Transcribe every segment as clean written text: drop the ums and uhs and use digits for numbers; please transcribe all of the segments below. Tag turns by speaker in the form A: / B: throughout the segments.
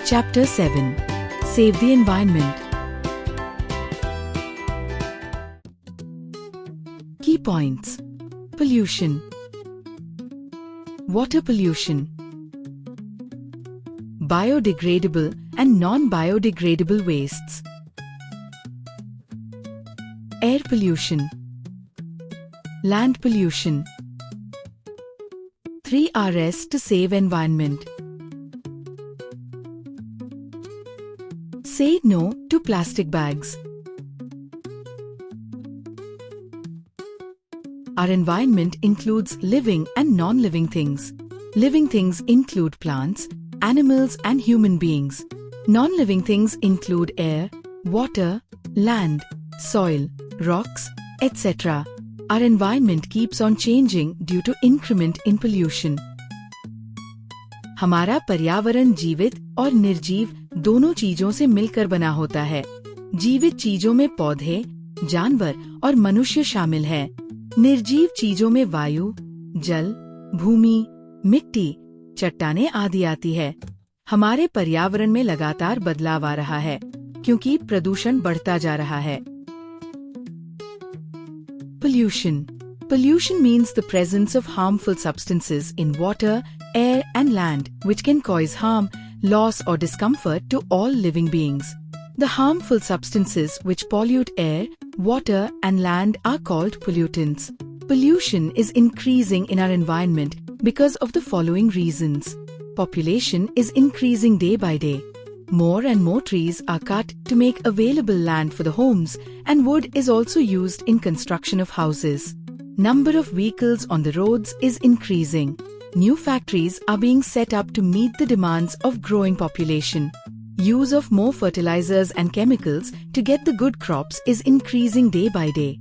A: Chapter 7. Save the Environment. Key points. Pollution. Water pollution. Biodegradable and non-biodegradable wastes. Air pollution. Land pollution. 3 Rs to save environment. Say no to plastic bags. Our environment includes living and non-living things. Living things include plants, animals and human beings. Non-living things include air, water, land, soil, rocks, etc. Our environment keeps on changing due to increment in pollution. हमारा पर्यावरण जीवित और निर्जीव दोनों चीजों से मिलकर बना होता है। जीवित चीजों में पौधे, जानवर और मनुष्य शामिल है। निर्जीव चीजों में वायु, जल, भूमि, मिट्टी, चट्टानें आदि आती है। हमारे पर्यावरण में लगातार बदलाव आ रहा है क्योंकि प्रदूषण बढ़ता जा रहा है। Pollution. Pollution means the presence of harmful substances in water, air and land which can cause harm, loss or discomfort to all living beings. The harmful substances which pollute air, water and land are called pollutants. Pollution is increasing in our environment because of the following reasons. Population is increasing day by day. More and more trees are cut to make available land for the homes, and wood is also used in construction of houses. Number of vehicles on the roads is increasing. New factories are being set up to meet the demands of growing population. Use of more fertilizers and chemicals to get the good crops is increasing day by day.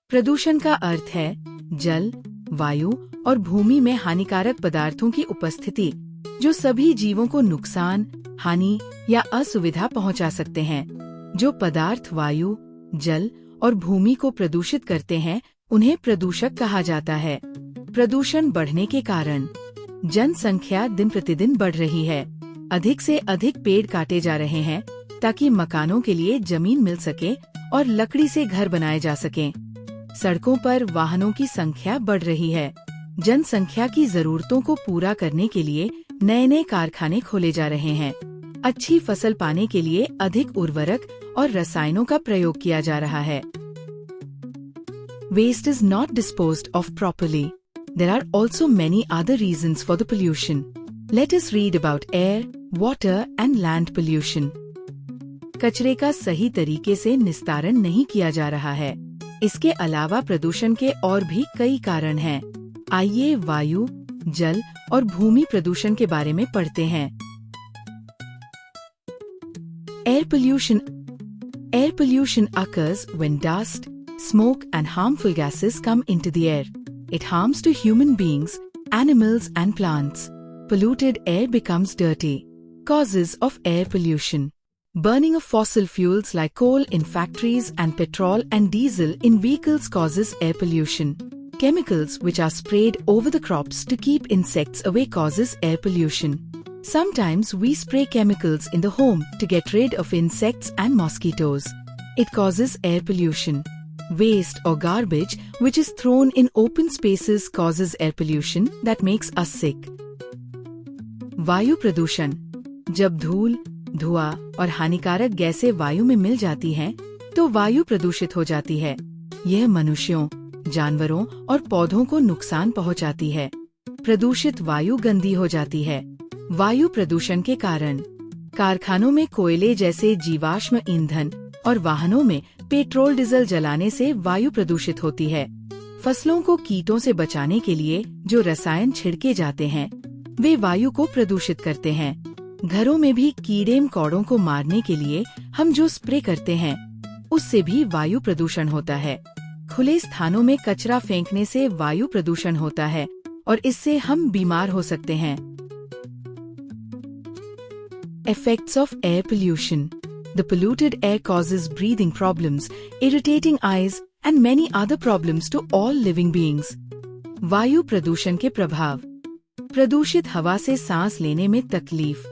A: प्रदूषण का अर्थ है जल, वायु और भूमि में हानिकारक पदार्थों की उपस्थिति जो सभी जीवों को नुकसान, हानि या असुविधा पहुंचा सकते हैं। जो पदार्थ वायु, जल और भूमि को प्रदूषित करते हैं उन्हें प्रदूषक कहा जाता है। प्रदूषण बढ़ने के कारण जनसंख्या दिन प्रतिदिन बढ़ रही है। अधिक से अधिक पेड़ काटे जा रहे हैं ताकि मकानों के लिए जमीन मिल सके और लकड़ी से घर बनाए जा सकें। सड़कों पर वाहनों की संख्या बढ़ रही है। जनसंख्या की जरूरतों को पूरा करने के लिए नए नए कारखाने खोले जा रहे हैं। अच्छी फसल पाने के लिए अधिक उर्वरक और रसायनों का प्रयोग किया जा रहा है। Waste is not disposed of properly. There are also many other reasons for the pollution. Let us read about air, water and land pollution. कचरे का सही तरीके से निस्तारण नहीं किया जा रहा है। इसके अलावा प्रदूषण के और भी कई कारण हैं। आइए वायु, जल और भूमि प्रदूषण के बारे में पढ़ते हैं। Air pollution. Air pollution occurs when dust, smoke and harmful gases come into the air. It harms to human beings, animals and plants. Polluted air becomes dirty. Causes of air pollution. Burning of fossil fuels like coal in factories and petrol and diesel in vehicles causes air pollution. Chemicals which are sprayed over the crops to keep insects away causes air pollution. Sometimes we spray chemicals in the home to get rid of insects and mosquitoes. It causes air pollution. Waste or garbage which is thrown in open spaces causes air pollution that makes us sick. वायु प्रदूषण. जब धूल, धुआं और हानिकारक गैसें वायु में मिल जाती हैं, तो वायु प्रदूषित हो जाती है। यह मनुष्यों, जानवरों और पौधों को नुकसान पहुंचाती है। प्रदूषित वायु गंदी हो जाती है। वायु प्रदूषण के कारण कारखानों में कोयले जैसे जीवाश्म ईंधन और वाहनों में पेट्रोल डीजल जलाने से वायु प्रदूषित होती है। फसलों को कीटों से बचाने के लिए जो रसायन छिड़के जाते हैं, वे वायु को प्रदूषित करते हैं। घरों में भी कीड़े मकोड़ों को मारने के लिए हम जो स्प्रे करते हैं, उससे भी वायु प्रदूषण होता है। खुले स्थानों में कचरा फेंकने से वायु प्रदूषण होता है और इससे हम बीमार हो सकते हैं। Effects of air pollution. The polluted air causes breathing problems, irritating eyes and many other problems to all living beings. वायु प्रदूषण के प्रभाव. प्रदूषित हवा से सांस लेने में तकलीफ,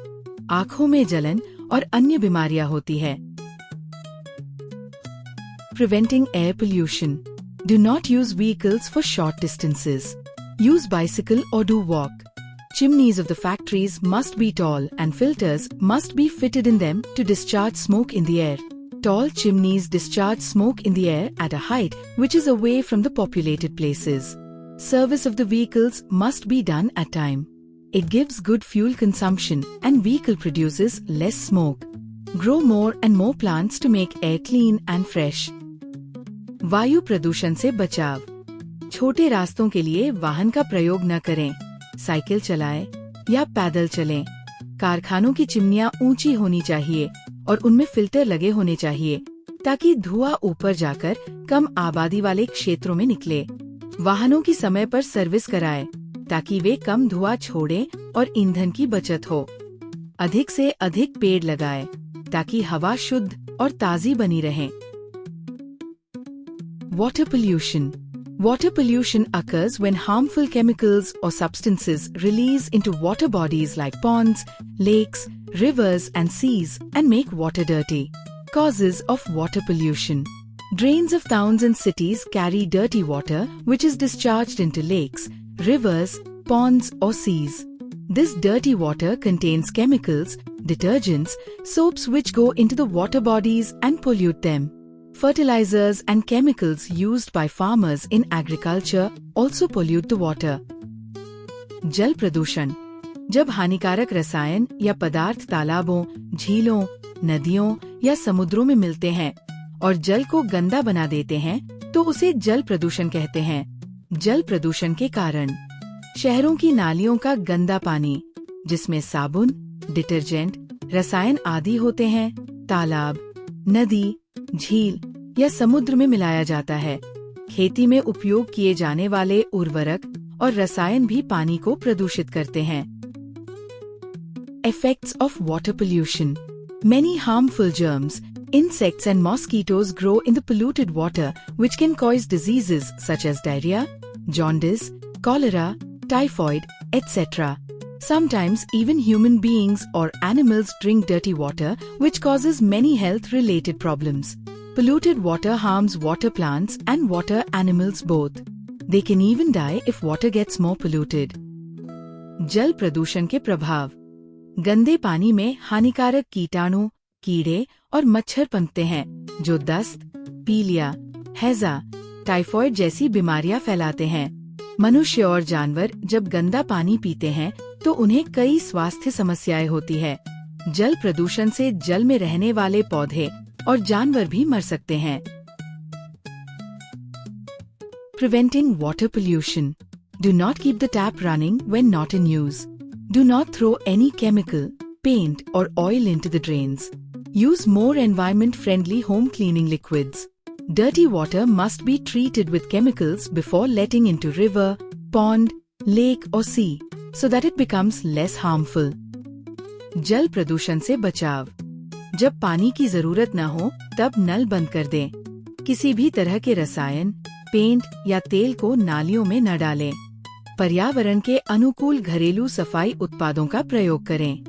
A: आँखों में जलन और अन्य बीमारियां होती है। Preventing air pollution. Do not use vehicles for short distances. Use bicycle or do walk. Chimneys of the factories must be tall and filters must be fitted in them to discharge smoke in the air. Tall chimneys discharge smoke in the air at a height which is away from the populated places. Service of the vehicles must be done at time. It gives good fuel consumption and vehicle produces less smoke. Grow more and more plants to make air clean and fresh. वायु प्रदूषण से बचाव। छोटे रास्तों के लिए वाहन का प्रयोग न करें। साइकिल चलाएं या पैदल चलें। कारखानों की चिमनियां ऊंची होनी चाहिए और उनमें फिल्टर लगे होने चाहिए ताकि धुआं ऊपर जाकर कम आबादी वाले क्षेत्रों में निकले। वाहनों की समय पर सर्विस कराएं ताकि वे कम धुआं छोड़ें और ईंधन की बचत हो। अधिक से अधिक पेड़ लगाएं ताकि हवा शुद्ध और ताजी बनी रहे। Water pollution. Water pollution occurs when harmful chemicals or substances release into water bodies like ponds, lakes, rivers and seas and make water dirty. Causes of water pollution. Drains of towns and cities carry dirty water which is discharged into lakes, rivers, ponds or seas. This dirty water contains chemicals, detergents, soaps which go into the water bodies and pollute them. Fertilizers and chemicals used by farmers in agriculture also pollute the water. जल प्रदूषण। जब हानिकारक रसायन या पदार्थ तालाबों, झीलों, नदियों या समुद्रों में मिलते हैं और जल को गंदा बना देते हैं तो उसे जल प्रदूषण कहते हैं। जल प्रदूषण के कारण शहरों की नालियों का गंदा पानी जिसमें साबुन, डिटर्जेंट, रसायन आदि होते हैं, तालाब, नदी, झील या समुद्र में मिलाया जाता है। खेती में उपयोग किए जाने वाले उर्वरक और रसायन भी पानी को प्रदूषित करते हैं। Effects of water pollution. Many harmful germs, insects and mosquitoes grow in the polluted water which can cause diseases such as diarrhea, jaundice, cholera, typhoid, etc. Sometimes even human beings or animals drink dirty water which causes many health-related problems. Polluted water harms water plants and water animals both. They can even die if water gets more polluted. जल प्रदूषण के प्रभाव। गंदे पानी में हानिकारक कीटाणु, कीड़े और मच्छर पनपते हैं जो दस्त, पीलिया, हैजा, टाइफाइड जैसी बीमारियां फैलाते हैं। मनुष्य और जानवर जब गंदा पानी पीते हैं तो उन्हें कई स्वास्थ्य समस्याएं होती है। जल प्रदूषण से जल में रहने वाले पौधे और जानवर भी मर सकते हैं। Preventing water pollution. Do not keep the tap running when not in use. Do not throw any chemical, paint or oil into the drains. Use more environment-friendly home cleaning liquids. Dirty water must be treated with chemicals before letting into river, pond, lake or sea, so that it becomes less harmful. जल प्रदूषण से बचाव। जब पानी की जरूरत न हो तब नल बंद कर दें। किसी भी तरह के रसायन, पेंट या तेल को नालियों में न डालें। पर्यावरण के अनुकूल घरेलू सफाई उत्पादों का प्रयोग करें।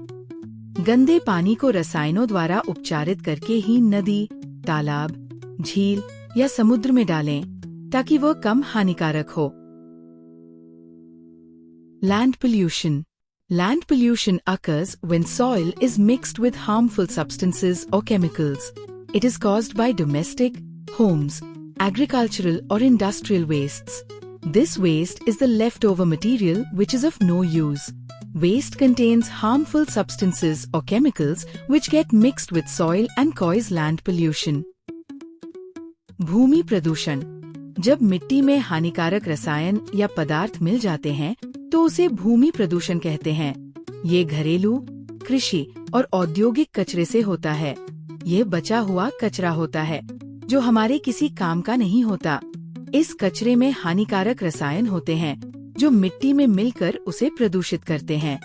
A: गंदे पानी को रसायनों द्वारा उपचारित करके ही नदी, तालाब, झील या समुद्र में डालें ताकि वह कम हानिकारक हो। Land pollution. Land pollution occurs when soil is mixed with harmful substances or chemicals. It is caused by domestic, homes, agricultural or industrial wastes. This waste is the leftover material which is of no use. Waste contains harmful substances or chemicals which get mixed with soil and cause land pollution. भूमि प्रदूषण। जब मिट्टी में हानिकारक रसायन या पदार्थ मिल जाते हैं तो उसे भूमि प्रदूषण कहते हैं। ये घरेलू, कृषि और औद्योगिक कचरे से होता है। ये बचा हुआ कचरा होता है जो हमारे किसी काम का नहीं होता। इस कचरे में हानिकारक रसायन होते हैं जो मिट्टी में मिलकर उसे प्रदूषित करते हैं।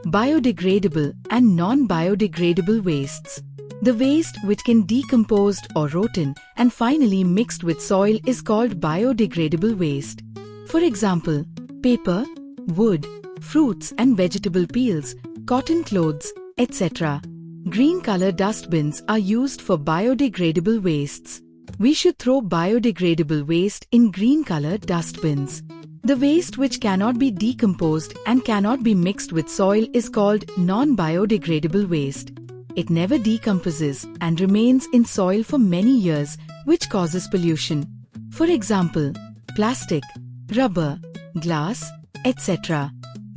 A: Biodegradable and non-biodegradable wastes. The waste which can decompose or rotten and finally mixed with soil is called biodegradable waste. For example, paper, wood, fruits and vegetable peels, cotton clothes, etc. Green color dustbins are used for biodegradable wastes. We should throw biodegradable waste in green color dustbins. The waste which cannot be decomposed and cannot be mixed with soil is called non-biodegradable waste. It never decomposes and remains in soil for many years, which causes pollution. For example, plastic, rubber, glass, etc.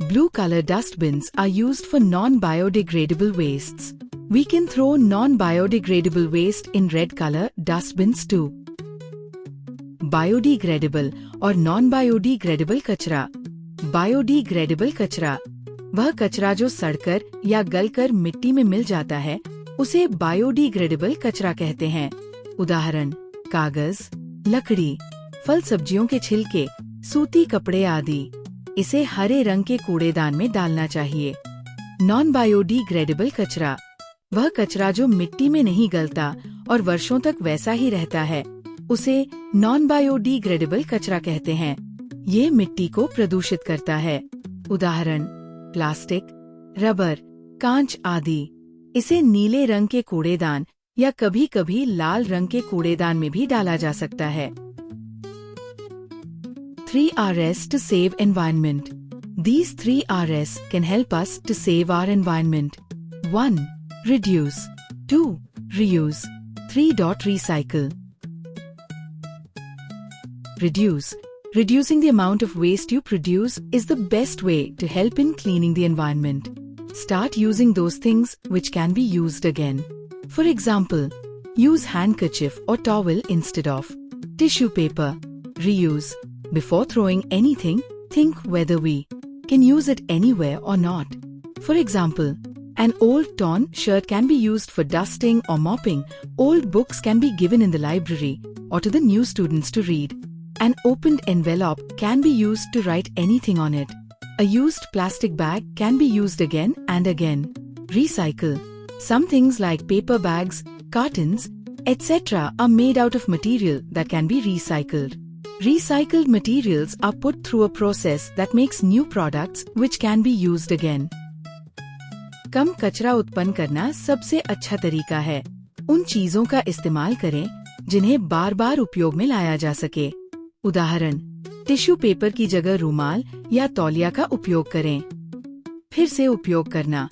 A: Blue color dustbins are used for non-biodegradable wastes. We can throw non-biodegradable waste in red color dustbins too. Biodegradable और non biodegradable कचरा। Biodegradable कचरा वह कचरा जो सड़कर या गलकर मिट्टी में मिल जाता है, उसे बायोडिग्रेडेबल कचरा कहते हैं। उदाहरण, कागज, लकड़ी, फल सब्जियों के छिलके, सूती कपड़े आदि। इसे हरे रंग के कूड़ेदान में डालना चाहिए। नॉन बायोडिग्रेडेबल कचरा वह कचरा जो मिट्टी में नहीं गलता और वर्षों तक वैसा ही रहता है, उसे नॉन बायोडिग्रेडेबल कचरा कहते हैं। ये मिट्टी को प्रदूषित करता है। उदाहरण, प्लास्टिक, रबर, कांच आदि। इसे नीले रंग के कूड़ेदान या कभी कभी लाल रंग के कूड़ेदान में भी डाला जा सकता है। 3 Rs to save environment. These 3 Rs can help us to save our environment. 1. Reduce. 2. Reuse. 3. Recycle. Reduce. Reducing the amount of waste you produce is the best way to help in cleaning the environment. Start using those things which can be used again. For example, use handkerchief or towel instead of tissue paper. Reuse. Before throwing anything, think whether we can use it anywhere or not. For example, an old torn shirt can be used for dusting or mopping. Old books can be given in the library or to the new students to read. An opened envelope can be used to write anything on it. A used plastic bag can be used again and again. Recycle. Some things like paper bags, cartons, etc. are made out of material that can be recycled. Recycled materials are put through a process that makes new products which can be used again. कम कचरा उत्पन्न करना सबसे अच्छा तरीका है। उन चीजों का इस्तेमाल करें जिन्हें बार बार उपयोग में लाया जा सके। उदाहरण, टिश्यू पेपर की जगह रूमाल या तौलिया का उपयोग करें। फिर से उपयोग करना।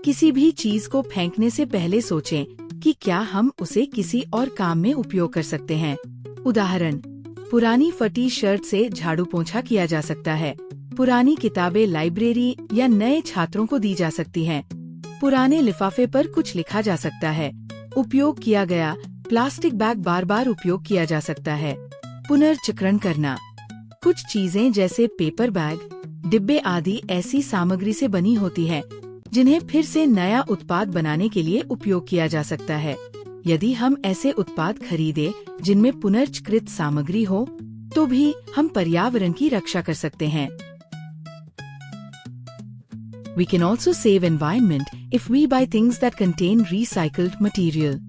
A: किसी भी चीज को फेंकने से पहले सोचें कि क्या हम उसे किसी और काम में उपयोग कर सकते हैं। उदाहरण, पुरानी फटी शर्ट से झाड़ू पोंछा किया जा सकता है। पुरानी किताबें लाइब्रेरी या नए छात्रों को दी जा सकती हैं। पुराने लिफाफे पर कुछ लिखा जा सकता है। उपयोग किया गया प्लास्टिक बैग बार बार उपयोग किया जा सकता है। पुनर्चक्रण करना। कुछ चीजें जैसे पेपर बैग, डिब्बे आदि ऐसी सामग्री से बनी होती हैं, जिन्हें फिर से नया उत्पाद बनाने के लिए उपयोग किया जा सकता है। यदि हम ऐसे उत्पाद खरीदें जिनमें पुनर्चक्रित सामग्री हो, तो भी हम पर्यावरण की रक्षा कर सकते हैं। We can also save environment if we buy things that contain recycled material.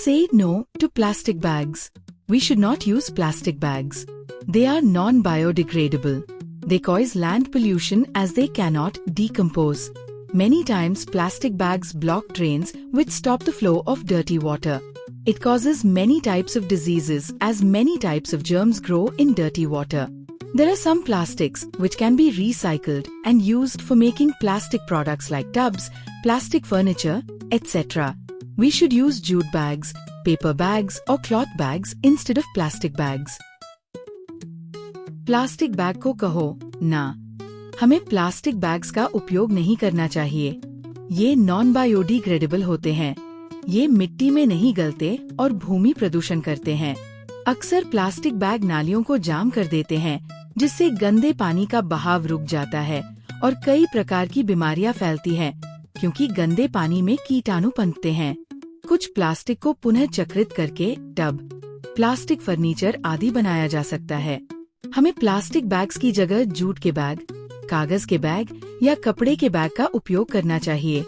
A: Say no to plastic bags. We should not use plastic bags. They are non-biodegradable. They cause land pollution as they cannot decompose. Many times plastic bags block drains which stop the flow of dirty water. It causes many types of diseases as many types of germs grow in dirty water. There are some plastics which can be recycled and used for making plastic products like tubs, plastic furniture, etc. We should use jute bags, paper bags or cloth bags instead of plastic bags. Plastic bag को कहो ना। हमें plastic bags का उपयोग नहीं करना चाहिए। ये नॉन बायोडिग्रेडेबल होते हैं। ये मिट्टी में नहीं गलते और भूमि प्रदूषण करते हैं। अक्सर प्लास्टिक बैग नालियों को जाम कर देते हैं, जिससे गंदे पानी का बहाव रुक जाता है और कई प्रकार की बीमारियां फैलती हैं, क्योंकि गंदे पानी में कीटाणु पनपते हैं। कुछ प्लास्टिक को पुनः चक्रित करके टब, प्लास्टिक फर्नीचर आदि बनाया जा सकता है। हमें प्लास्टिक बैग्स की जगह जूट के बैग, कागज के बैग या कपड़े के बैग का उपयोग करना चाहिए।